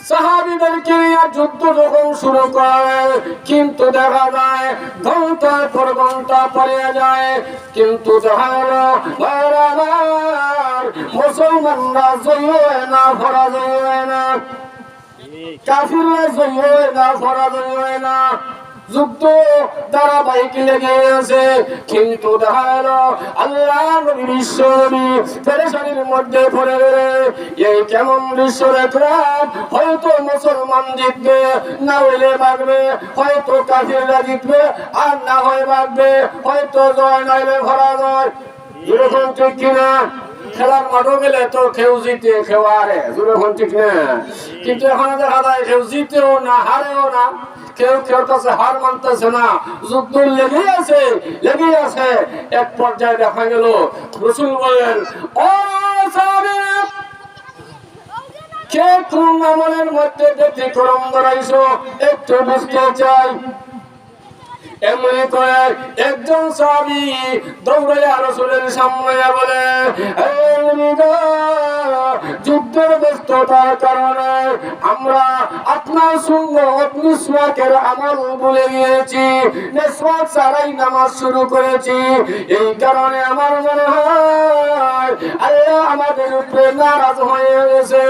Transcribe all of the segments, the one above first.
সাহাবীদেরকে নিয়ে যুদ্ধ যখন শুরু করে, কিন্তু দেখা যায় ঘন্টার পর ঘন্টা পড়ে যায়, কিন্তু দেখা হলো মুসলমানরা জয়ী হয় না, পরাজয় হয় না, কাফিররা জয়ী হয় না, পরাজয় হয় না। যুদ্ধ ধারাবাহিক লেগে আছে, কিন্তু দেখা গেল আল্লাহ নবী বিশ্বনবী পেরেশানির মধ্যে পড়ে গেলে এই কেমন দৃশ্য দেখলাম। হয়তো মুসলমান জিতবে, না হইলে ভাগবে, হয়তো কাফিররা জিতবে আর না হয় ভাগবে, হয়তো জয় নাইলে পরাজয়। এরকম ঠিক কিনা? খেলার মাঠও গেলে তো কেউ জিতে কেউ হারে, যেরকম ঠিক না? কিন্তু এখন দেখা যায় কেউ জিতেও না হারেও না, কেউ কেউ কাছে হার মানতেছে না, যুদ্ধ লেগেই আছে, লেগেই আছে। এক পর্যায়ে দেখা গেল রাসূল বলেন, ও সাহাবীরা, কে কোন আমলের মধ্যে ব্যতিক্রম ধরাইছো একটু বুঝতে চাই। এমনি করে একজন সাহাবী দৌড়াইয়া রাসূলের সামনে বলে, যুদ্ধের ব্যস্ততার কারণে আমরা আপনার সুন্নত মিসওয়াকের আমল ভুলে গিয়েছি, মিসওয়াক ছাড়াই নামাজ শুরু করেছি। এই কারণে আমার মনে হয় আল্লাহ আমাদের উপরে নারাজ হয়ে গেছে।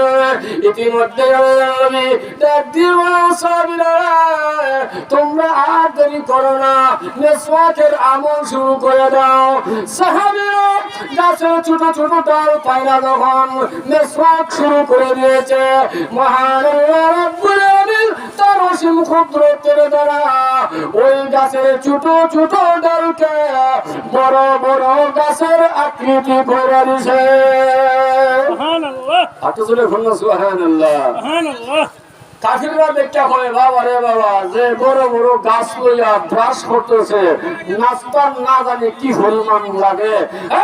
ইতিমধ্যে আমি সাহাবীরা, তোমরা আর দেরি করো না, মিসওয়াকের আমল শুরু করে দাও। সাহাবীরা গাছের ছোট ছোট ডাল পায়রা যখন মিসওয়াক শুরু করে দিয়েছে, মহান আল্লাহ রাব্বুল আলামিন তার অসীম কুদরতের দ্বারা ওই গাছের ছোট ছোট ডালকে বড় বড় গাছের আকৃতি করে দিয়েছে। সুবহানাল্লাহ, আতজুলে ফন্না সুবহানাল্লাহ, সুবহানাল্লাহ। কাফিররা দেখতে হয়, বাবা রে বাবা, যে বড় বড় গাছ লইয়া ব্রাশ করতেছে, নাস্তার না জানি কি পরিমাণ লাগে।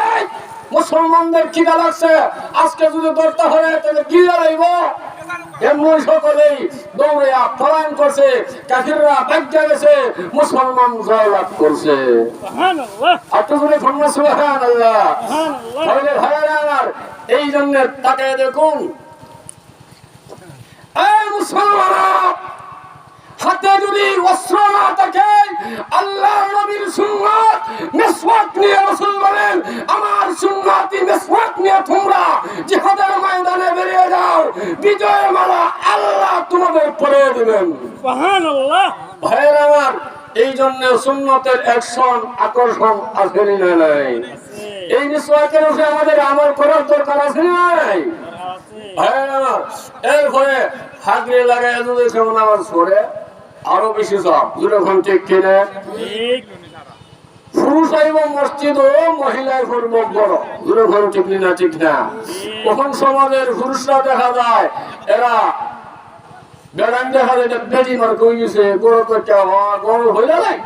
এই মুসলমানদের খিদা লাগছে, আজকে যদি ধরতে হয় তাহলে কি দাঁড়াইব? এমনি সকলেই দৌড়িয়া পলায়ন করছে, কাফিররা ভাগ্যে গেছে, মুসলমান জয়লাভ করছে। এই জন্য তাকে দেখুন, হাতে যদি অস্ত্র না থাকে, আল্লাহ নবীর সুন্নাত মিসওয়াক নিয়ে রাসূল বলেন, আমার সুন্নাতি মিসওয়াক নিয়ে তোমরা জিহাদের ময়দানে বেরিয়ে যাও, বিজয়ের মালা আল্লাহ তোমাদের পরিয়ে দিবেন। সুবহানাল্লাহ। ভাইরা আমার, এই জন্য সুন্নতের অ্যাকশন আকর্ষণ আসেনি না নাই? এই মিসওয়াকের উপরে আমাদের আমল করার দরকার আছে না নাই? এরপরে হাগরে লাগাই যদি কেমন আমার সরে আরো বেশি সব, যেরকম ঠিক কিনে পুরুষ আইব মসজিদ ও মহিলায় করব বড়, যেরকম ঠিক না ঠিক না? তখন সমাজের পুরুষরা দেখা যায় এরা বেড়ান দেখা যায় বেড়ি মার কই গেছে, গরু তো গরু হয়ে যায়,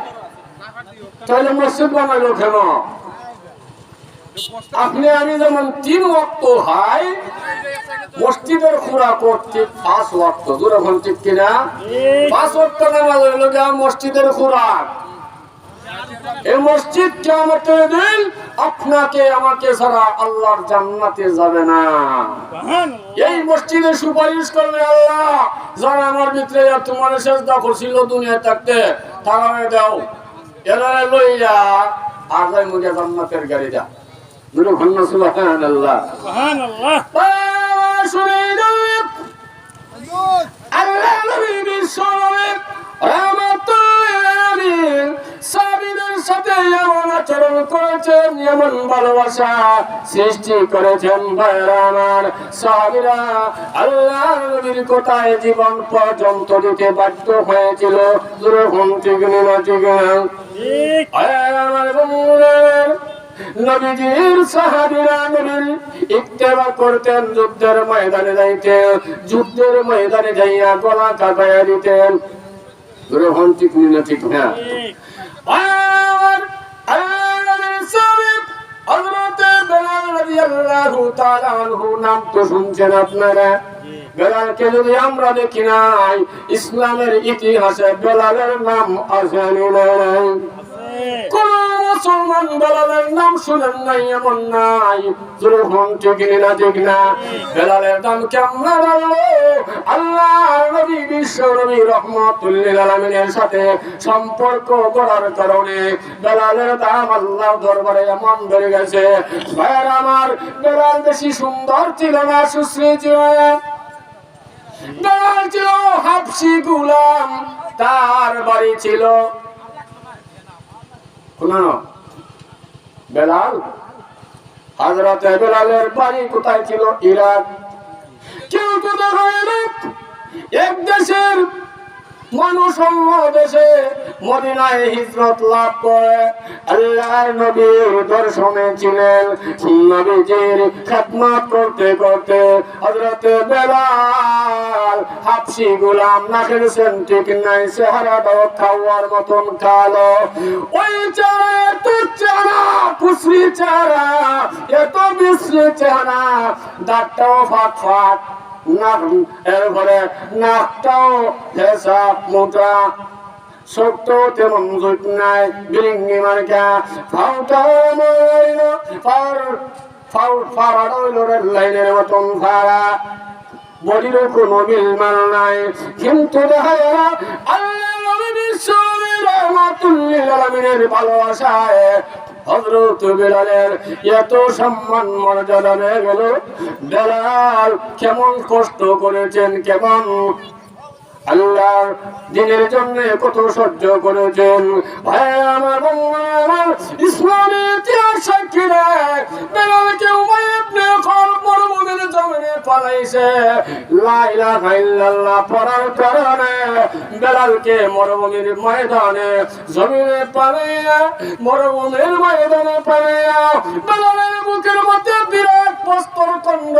তাহলে মসজিদ বানাইলো কেন? আপনি আমি যেমন 3 ওয়াক্ত হয়, মসজিদের খুরা করতে 5 ওয়াক্ত, যেরকম ঠিক কিনা? 5 ওয়াক্ত নামাজ হইল মসজিদের খুরাক। এই মসজিদ কিয়ামতের দিন আপনাকে আমাকে ছাড়া আল্লাহর জান্নাতে যাবে না। এই মসজিদে সুপারিশ করবে আল্লাহ, যারা আমার ভিতরে তোমার সেজদা করছিল দুনিয়ায় থাকতে, তারা দাও, এরা লইয়া আর যাই মুখে জান্নাতের গাড়ি যা। সুবহানাল্লাহ, সুবহানাল্লাহ। আল্লাহ নবী বিশ্বনবী রাহমাতুল আলামিন সাহাবীদের সাথে এমন আচরণ করেছেন, এমন ভালোবাসা সৃষ্টি করেছেন। ভাইরা আমার, সাহাবীরা আল্লাহ নবীর কথায় জীবন পর্যন্ত দিতে বাধ্য হয়েছিল, যেরকম ঠিক না ঠিক না? আমার বন্ধুদের, নবীজির সাহাবীরা নবীর ইত্তেবা করতেন, যুদ্ধের ময়দানে যাইতেন, যুদ্ধের ময়দানে যাইয়া গলা কাটাইয়া দিতেন, যেরকম ঠিক না ঠিক না? আর হযরত বেলাল রাদিয়াল্লাহু তাআলা আনহু নাম তো শুনছেন আপনারা। বেলালকে যদি আমরা দেখি নাই, ইসলামের ইতিহাসে বেলালের নাম আসেনি নাই? কোন মুসলমান বেলালের নাম শুনেন নাই এমন নাই, যখন ঠিক না ঠিক না, বেলালের নাম কেমন বলবো? আল্লাহ নবী বিশ্ব নবী রহমাতুল লিল আলামিনের সাথে সম্পর্ক করার কারণে বেলালের দাম আল্লাহর দরবারে এমন বেড়ে গেছে। ভাইয়ের আমার, বেলাল বেশি সুন্দর ছিল না, সুশ্রী ছিল না। বেলাল ছিল হাবশী গোলাম, তার বাড়ি ছিল বেলাল, হযরতে বেলালের বাড়ি কোথায় ছিল? ইরাক। কেউ তো দেখা গেল এক দেশের মানুষ অন্য দেশে মদিনায় হিজরত লাভ করে আল্লাহর নবীর দর্শনে ছিলেন। নবীজির খেদমত করতে করতে হযরতে বেলাল হাবশী গোলাম, নাকের সেন্টিক নাই, চেহারাটাও খাওয়ার মতন কালো। ওই চেহারা এত চেহারা, কুচরি চেহারা, এত বিশ্রী চেহারা, দাঁতটাও ফাট ফাট, এরপরে নাকটাও ফেসা মোটা, শক্ত তেমন জুট নাই, বিরিঙ্গি মার্কা, ফাউটাও মরিল, ফাড়া হইল রেল লাইনের মতন ফাড়া, বডিরও কোনো মিলমাল নাই। কিন্তু দেখা গেল আল্লাহ নবী বিশ্ব নবী রহমাতুল লিল আলামিনের ভালোবাসায় হযরত বেলালের এত সম্মান মর্যাদা হয়ে গেল। বেলাল কেমন কষ্ট করেছেন, কেমন আল্লাহর দ্বীনের জন্য কত সহ্য করেছেন। ভাই আমার, আমার ইসলামের ইতিহাস সাক্ষী দেয়, বেলালকে উমাইয়া ইবনে খালদ মরুভূমির জমিনে পালাইছে। লা ইলাহা ইল্লাল্লাহ পড়ার কারণে বেলালকে মরুভূমির ময়দানে জমিনে পালাইয়া, মরুভূমির ময়দানে পালাইয়া বেলালের বুকের মধ্যে বিরাট প্রস্তর খণ্ড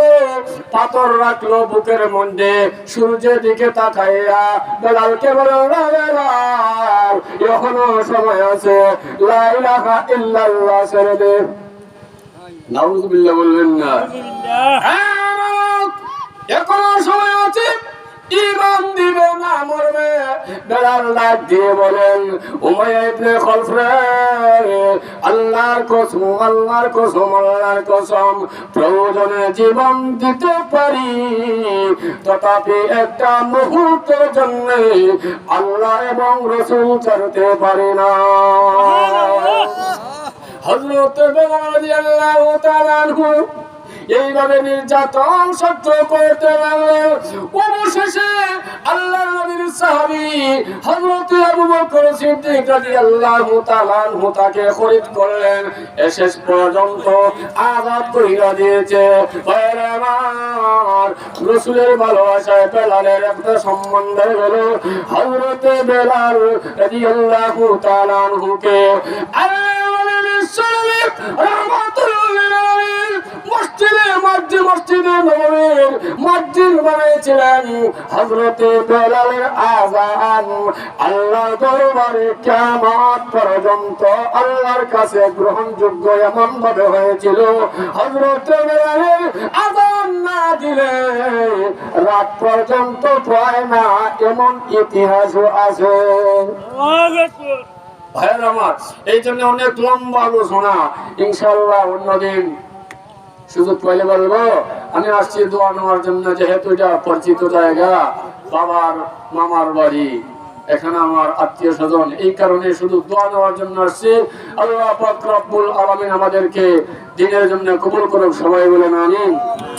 পাথর রাখলো বুকের মধ্যে। সূর্যের দিকে তাকাইয়া বেলালকে বলল, বেলাল এখনো সময় আছে, লা ইলাহা ইল্লাল্লাহ ছেড়ে দে। নাউযুবিল্লাহ বলবেন না? এখনো সময় আছে, ঈমান দিবে না, মরবে। বেলাল ডাক দিয়ে বলেন, উমাইয়া ইবনে খালদ রে, আল্লাহর কসম, আল্লাহর কসম, আল্লাহর কসম, প্রয়োজনে জীবন দিতে পারি, তথাপি একটা মুহূর্তের জন্য আল্লাহ এবং রাসূল ছাড়তে পারি না। হযরত বেলাল রাদিয়াল্লাহু তাআলা আনহু এইভাবে নির্যাতন সহ্য করতে লাগলেন। অবশেষে আল্লাহর নবীর সাহাবী হযরত আবু বকর সিদ্দিক রাদিয়াল্লাহু তাআলা আনহু তাকে খরিদ করলেন, শেষ পর্যন্ত আযাদ কইরা দিয়েছে। ভাইরা আমার, রাসূলের ভালোবাসায় বেলালের একটা সম্বন্ধ গেল। হযরত বেলাল রাদিয়াল্লাহু তাআলা আনহুকে আল্লাহর নবী রাহমাতুল্লাহ আলাইহি মসজিদে নববীর মসজিদ বানিয়েছিলেন। হযরত বেলালের আযান আল্লাহর দরবারে কিয়ামত পর্যন্ত আল্লাহর কাছে গ্রহণযোগ্য এমন ভাবে হয়েছিল, হযরত বেলালের আযান না দিলে রাত পর্যন্ত পায় না, এমন ইতিহাসও আছে। ভাইয়ের আমার, এই জন্য অনেক লম্বা আলোচনা, ইনশাআল্লাহ অন্যদিন সুযোগ পাইলে বলবো। আমি আসছি দোয়া নেওয়ার জন্য, যেহেতু এটা পরিচিত জায়গা, বাবার মামার বাড়ি, এখানে আমার আত্মীয় স্বজন, এই কারণে শুধু দোয়া নেওয়ার জন্য আসছি। আল্লাহ পাক রব্বুল আলামিন আমাদেরকে দ্বীনের জন্য কবুল করুক, সবাই বলেন আমিন।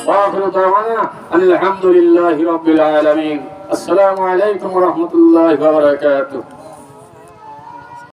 ওয়া আখিরু দাওয়ানা আলহামদুলিল্লাহি রাব্বিল আলামিন। আসসালামু আলাইকুম ওয়া রাহমাতুল্লাহি ওয়া বারাকাতুহু।